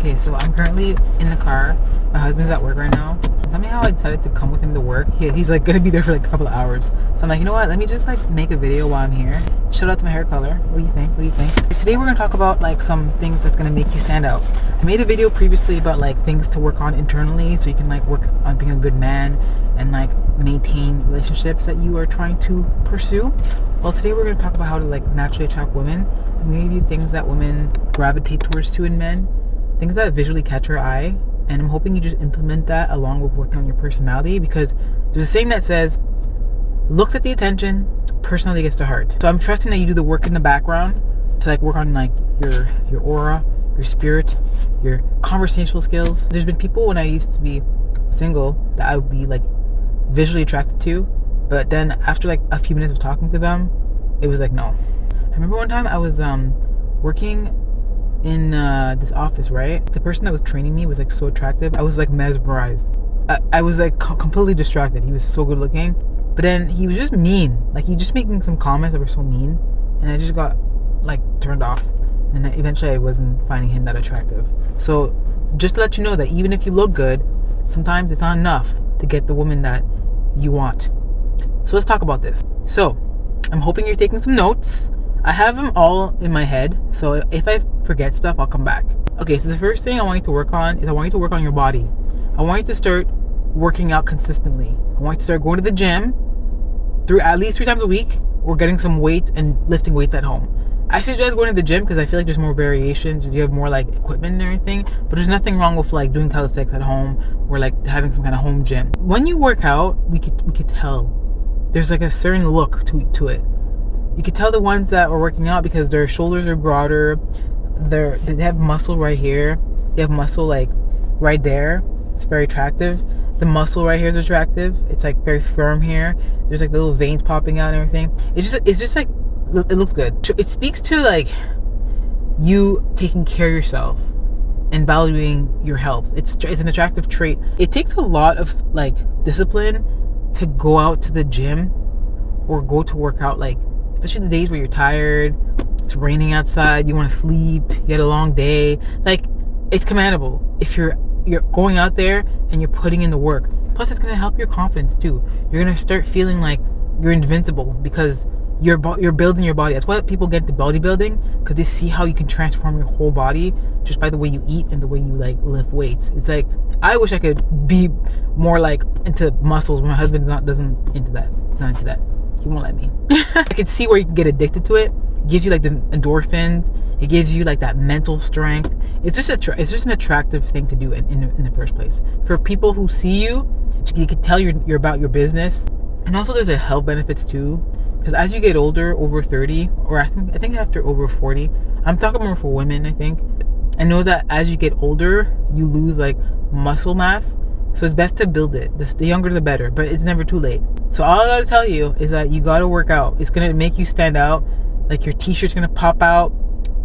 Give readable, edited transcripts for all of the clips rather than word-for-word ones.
Okay, so I'm currently in the car. My husband's at work right now. Tell me how I decided to come with him to work. He's like gonna be there for like a couple of hours. So I'm like, you know what? Let me just like make a video while I'm here. Shout out to my hair color. What do you think? What do you think? Today we're gonna talk about like some things that's gonna make you stand out. I made a video previously about like things to work on internally so you can like work on being a good man and like maintain relationships that you are trying to pursue. Well, today we're gonna talk about how to like naturally attract women. I'm gonna give you things that women gravitate towards too in men. Things that visually catch your eye, and I'm hoping you just implement that along with working on your personality, because there's a saying that says, looks at the attention, personality gets the heart. So I'm trusting that you do the work in the background to like work on like your aura, your spirit, your conversational skills. There's been people when I used to be single that I would be like visually attracted to, but then after like a few minutes of talking to them, it was like no. I remember one time I was working in this office, right? The person that was training me was like so attractive. I was like mesmerized. I was like completely distracted. He was so good looking, but then he was just mean. Like he just making some comments that were so mean, and I just got like turned off. And eventually I wasn't finding him that attractive. So just to let you know that even if you look good, sometimes it's not enough to get the woman that you want. So let's talk about this. So I'm hoping you're taking some notes. I have them all in my head, so if I forget stuff, I'll come back. Okay, so the first thing I want you to work on is I want you to work on your body. I want you to start working out consistently. I want you to start going to the gym at least 3 times a week, or getting some weights and lifting weights at home. I suggest going to the gym because I feel like there's more variation. You have more like equipment and everything, but there's nothing wrong with like doing calisthenics at home or like having some kind of home gym. When you work out, we could tell there's like a certain look to it. You can tell the ones that are working out because their shoulders are broader. They have muscle right here. They have muscle like right there. It's very attractive. The muscle right here is attractive. It's like very firm here. There's like little veins popping out and everything. It's just like, it looks good. It speaks to like you taking care of yourself and valuing your health. It's an attractive trait. It takes a lot of like discipline to go out to the gym or go to work out, like especially the days where you're tired, it's raining outside, you want to sleep, you had a long day. Like, it's commendable if you're going out there and you're putting in the work. Plus, it's going to help your confidence too. You're going to start feeling like you're invincible because you're building your body. That's why people get into bodybuilding, because they see how you can transform your whole body just by the way you eat and the way you like lift weights. It's like, I wish I could be more like into muscles, but my husband's doesn't into that. He's not into that. He won't let me. I can see where you can get addicted to it. It gives you like the endorphins. It gives you like that mental strength. It's just an attractive thing to do in the first place. For people who see you can tell you're about your business. And also there's a health benefits too, because as you get older, over 30, or I think after over 40, I'm talking more for women. I know that as you get older, you lose like muscle mass. So it's best to build it. The younger the better, but it's never too late. So all I gotta tell you is that you gotta work out. It's gonna make you stand out. Like your t-shirt's gonna pop out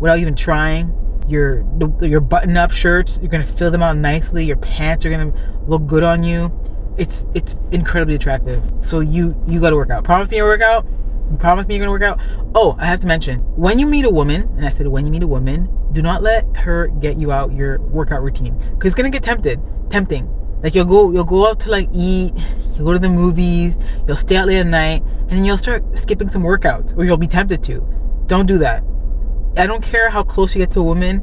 without even trying. Your button-up shirts, you're gonna fill them out nicely. Your pants are gonna look good on you. It's incredibly attractive. So you gotta work out. Promise me you'll work out. You promise me you're gonna work out. Oh, I have to mention, when you meet a woman, and I said when you meet a woman, do not let her get you out your workout routine, because it's gonna get tempting. Like you'll go out to like eat, you'll go to the movies, you'll stay out late at night, and then you'll start skipping some workouts, or you'll be tempted to. Don't do that. I don't care how close you get to a woman,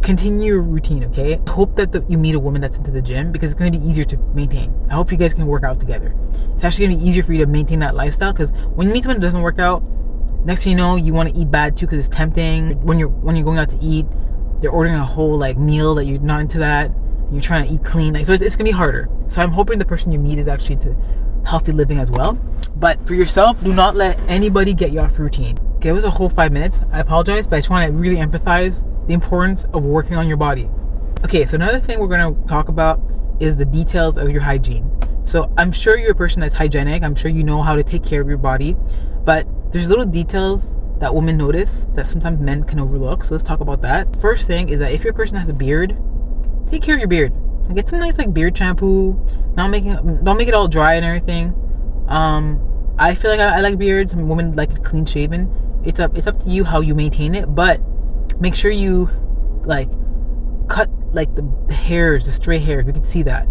continue your routine, okay? I hope that you meet a woman that's into the gym, because it's going to be easier to maintain. I hope you guys can work out together. It's actually going to be easier for you to maintain that lifestyle, because when you meet someone that doesn't work out, next thing you know, you want to eat bad too, because it's tempting. When you're going out to eat, they're ordering a whole like meal that you're not into that. You're trying to eat clean, like, so it's gonna be harder. So I'm hoping the person you meet is actually into healthy living as well. But for yourself, do not let anybody get you off routine. Okay, it was a whole 5 minutes. I apologize, but I just want to really emphasize the importance of working on your body. Okay, so another thing we're gonna talk about is the details of your hygiene. So I'm sure you're a person that's hygienic. I'm sure you know how to take care of your body, but there's little details that women notice that sometimes men can overlook. So let's talk about that. First thing is that if your person has a beard, take care of your beard. Get some nice like beard shampoo. Don't make it all dry and everything. I feel like I like beards. Some women like it clean shaven. It's up to you how you maintain it, but make sure you like cut like the hairs, the stray hairs. We can see that.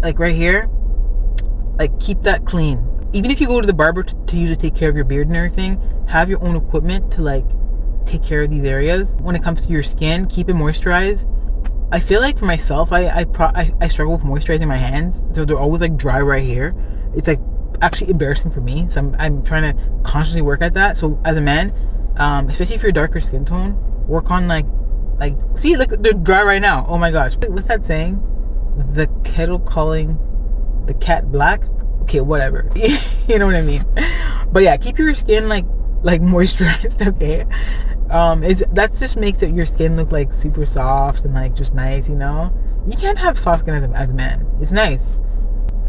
Like right here, like keep that clean. Even if you go to the barber to usually take care of your beard and everything, have your own equipment to like take care of these areas. When it comes to your skin, keep it moisturized. I feel like for myself, I struggle with moisturizing my hands, so they're always like dry right here. It's like actually embarrassing for me, so I'm trying to consciously work at that. So as a man, especially if you're darker skin tone, work on like see, look, they're dry right now. Oh my gosh, what's that saying? The kettle calling the cat black. Okay, whatever. You know what I mean. But yeah, keep your skin like moisturized. Okay, that just makes your skin look like super soft and like just nice. You know, you can't have soft skin as a man. It's nice.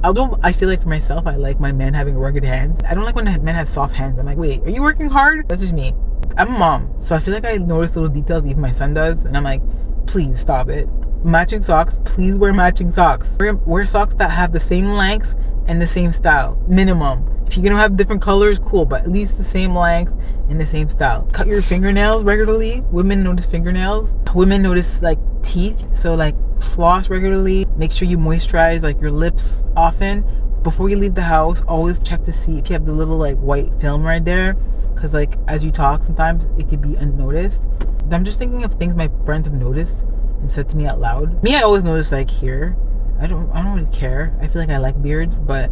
Although I feel like for myself, I like my men having rugged hands. I don't like when a man has soft hands. I'm like, wait, are you working hard? That's just me. I'm a mom, so I feel like I notice little details even my son does, and I'm like, please stop it. Matching socks, please wear matching socks. Wear socks that have the same lengths and the same style, minimum. If you're gonna have different colors, cool, but at least the same length and the same style. Cut your fingernails regularly. Women notice fingernails. Women notice like teeth, so like floss regularly. Make sure you moisturize like your lips often. Before you leave the house, always check to see if you have the little like white film right there, because like as you talk, sometimes it could be unnoticed. I'm just thinking of things my friends have noticed and said to me out loud. Me, I always notice like here. I don't really care. I feel like I like beards, but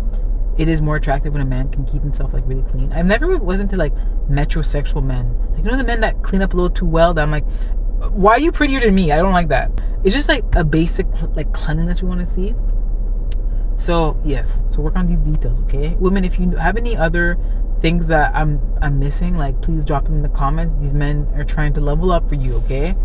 it is more attractive when a man can keep himself like really clean. I've never was into like metrosexual men. Like, you know, the men that clean up a little too well, that I'm like, why are you prettier than me? I don't like that. It's just like a basic like cleanliness we want to see. So yes, so work on these details, okay? Women, if you have any other things that I'm missing, like please drop them in the comments. These men are trying to level up for you, okay?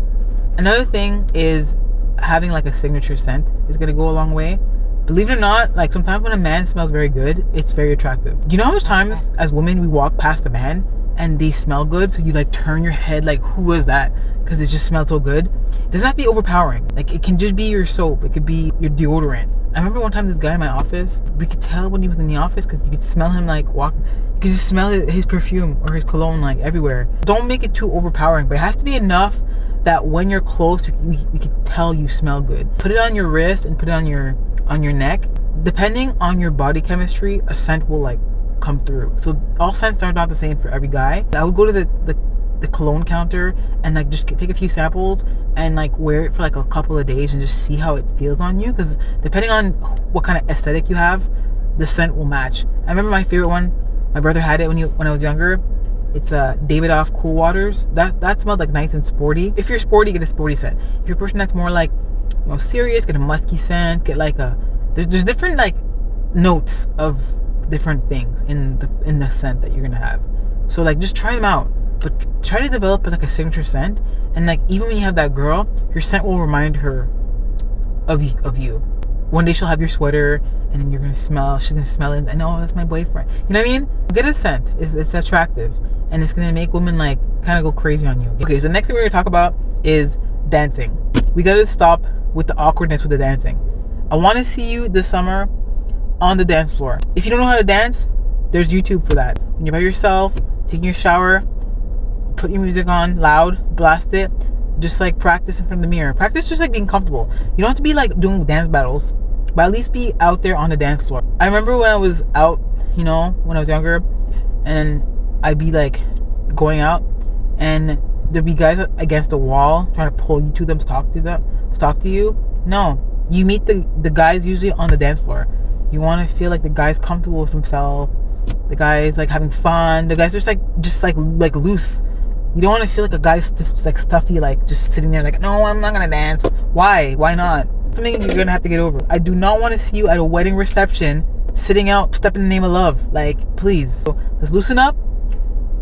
Another thing is having like a signature scent is gonna go a long way. Believe it or not, like sometimes when a man smells very good, it's very attractive. Do you know how much times as women we walk past a man and they smell good, so you like turn your head like, who was that? Because it just smells so good. It doesn't have to be overpowering. Like it can just be your soap, it could be your deodorant. I remember one time this guy in my office, we could tell when he was in the office because you could smell him like walk. You could just smell his perfume or his cologne like everywhere. Don't make it too overpowering, but it has to be enough that when you're close, we could tell you smell good. Put it on your wrist and put it on your neck. Depending on your body chemistry, a scent will like come through. So all scents are not the same for every guy. I would go to the cologne counter and like just take a few samples and like wear it for like a couple of days and just see how it feels on you, because depending on what kind of aesthetic you have, the scent will match. I remember my favorite one, my brother had it when I was younger. It's Davidoff Cool Waters. That smelled like nice and sporty. If you're sporty, get a sporty scent. If you're a person that's more like, you know, serious, get a musky scent. Get like there's different like notes of different things in the scent that you're gonna have. So like just try them out, but try to develop like a signature scent. And like even when you have that girl, your scent will remind her of you. One day she'll have your sweater, and then she's gonna smell it, and oh, that's my boyfriend. You know what I mean? Get a scent. It's attractive, and it's gonna make women like kind of go crazy on you. Okay, so the next thing we're gonna talk about is dancing. We gotta stop with the awkwardness with the dancing. I want to see you this summer on the dance floor. If you don't know how to dance, there's YouTube for that. When you're by yourself, taking your shower, put your music on loud, blast it. Just like practice in front of the mirror. Practice just like being comfortable. You don't have to be like doing dance battles, but at least be out there on the dance floor. I remember when I was out, you know, when I was younger, and I'd be like going out, and there'd be guys against the wall trying to pull you to them, to talk to you. No, you meet the guys usually on the dance floor. You want to feel like the guy's comfortable with himself. The guy's like having fun. The guy's just like loose. You don't want to feel like a guy's stuffy, like just sitting there like, no, I'm not gonna dance. Why not? Something you're gonna have to get over. I do not want to see you at a wedding reception sitting out, step in the name of love. Like, please. So let's loosen up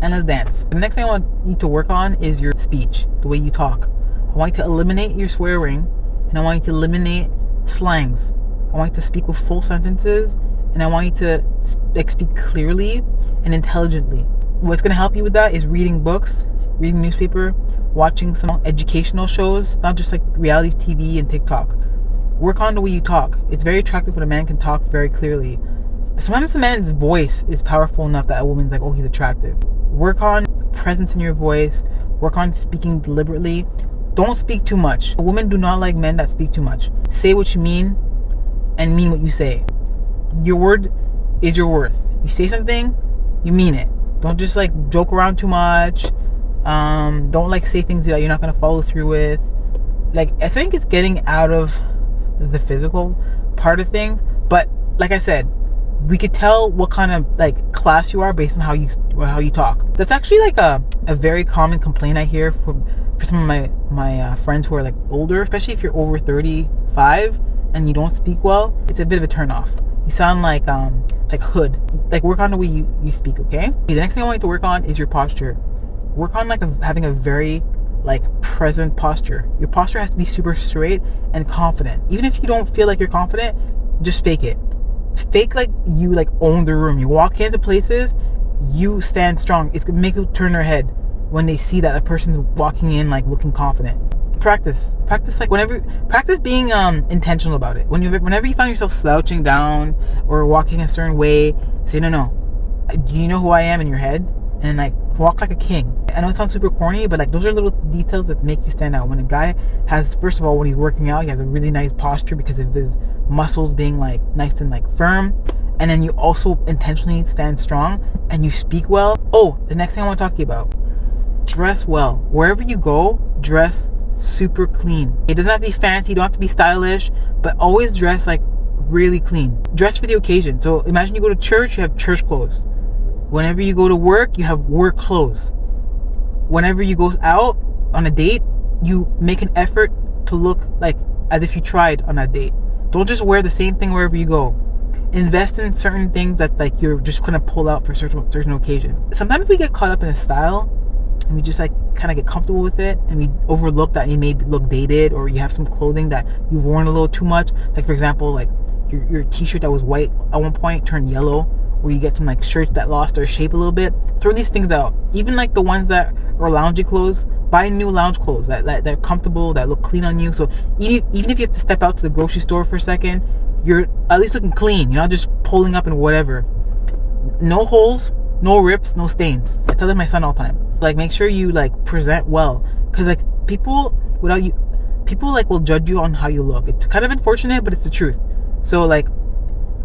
and let's dance. The next thing I want you to work on is your speech, the way you talk. I want you to eliminate your swearing, and I want you to eliminate slangs. I want you to speak with full sentences, and I want you to speak clearly and intelligently. What's going to help you with that is reading books, reading newspaper, watching some educational shows, not just like reality TV and TikTok. Work on the way you talk. It's very attractive when a man can talk very clearly. Sometimes a man's voice is powerful enough that a woman's like, oh, he's attractive. Work on presence in your voice. Work on speaking deliberately. Don't speak too much. Women do not like men that speak too much. Say what you mean and mean what you say. Your word is your worth. You say something, you mean it. Don't just like joke around too much. Don't like say things that you're not going to follow through with. Like, I think it's getting out of the physical part of things, but like I said, we could tell what kind of like class you are based on how you talk. That's actually like a very common complaint I hear for some of my friends who are like older, especially if you're over 35 and you don't speak well. It's a bit of a turn off. You sound like hood. Like, work on the way you speak, okay? The next thing I want you to work on is your posture. Work on like having a very like present posture. Your posture has to be super straight and confident. Even if you don't feel like you're confident, just fake it. Fake like you like own the room. You walk into places, you stand strong. It's gonna make people turn their head when they see that a person's walking in like looking confident. Practice like practice being intentional about it. Whenever you find yourself slouching down or walking a certain way, say no, do you know who I am in your head? And like walk like a king. I know it sounds super corny, but like those are little details that make you stand out. When a guy has, first of all, when he's working out, he has a really nice posture because of his muscles being like nice and like firm. And then you also intentionally stand strong and you speak well. Oh, the next thing I want to talk to you about, dress well. Wherever you go, dress super clean. It doesn't have to be fancy, you don't have to be stylish, but always dress like really clean. Dress for the occasion. So imagine you go to church, you have church clothes. Whenever you go to work, you have work clothes. Whenever you go out on a date, you make an effort to look like as if you tried on that date. Don't just wear the same thing wherever you go. Invest in certain things that like you're just gonna pull out for certain occasions. Sometimes we get caught up in a style and we just like kind of get comfortable with it, and we overlook that you may look dated, or you have some clothing that you've worn a little too much. Like, for example, like your t-shirt that was white at one point turned yellow, or you get some like shirts that lost their shape a little bit. Throw these things out. Even like the ones that are loungy clothes, buy new lounge clothes that they're comfortable, that look clean on you. So even if you have to step out to the grocery store for a second, you're at least looking clean. You're not just pulling up in whatever. No holes, no rips, no stains. I tell that to my son all the time. Like, make sure you like present well, because like people like will judge you on how you look. It's kind of unfortunate, but it's the truth. So like,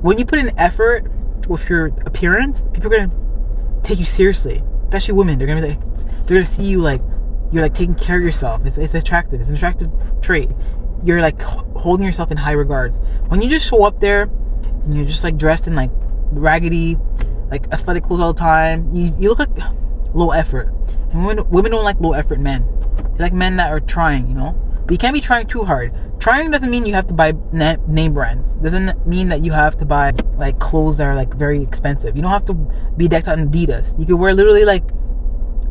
when you put in effort with your appearance, people are gonna take you seriously. Especially women. They're gonna see you like you're like taking care of yourself. It's attractive. It's an attractive trait. You're like holding yourself in high regards. When you just show up there and you're just like dressed in like raggedy, like athletic clothes all the time, you look like low effort. And women don't like low effort men. They like men that are trying, you know. But you can't be trying too hard. Trying doesn't mean you have to buy name brands. Doesn't mean that you have to buy like clothes that are like very expensive. You don't have to be decked out in Adidas. You could wear literally like,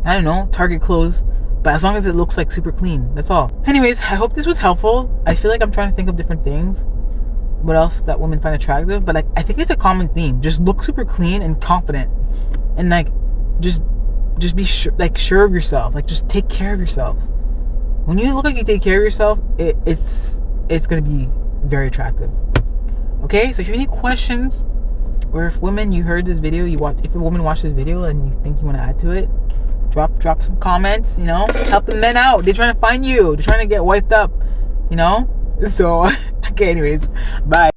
I don't know, Target clothes, but as long as it looks like super clean, that's all. Anyways, I hope this was helpful. I feel like I'm trying to think of different things, what else that women find attractive, but like I think it's a common theme. Just look super clean and confident, and like just be sure of yourself. Like, just take care of yourself. When you look like you take care of yourself, it's gonna be very attractive. Okay, so if you have any questions, or if women, you heard this video, if a woman watched this video and you think you want to add to it, drop some comments. You know, help the men out. They're trying to find you. They're trying to get wiped up. You know. So okay, anyways, bye.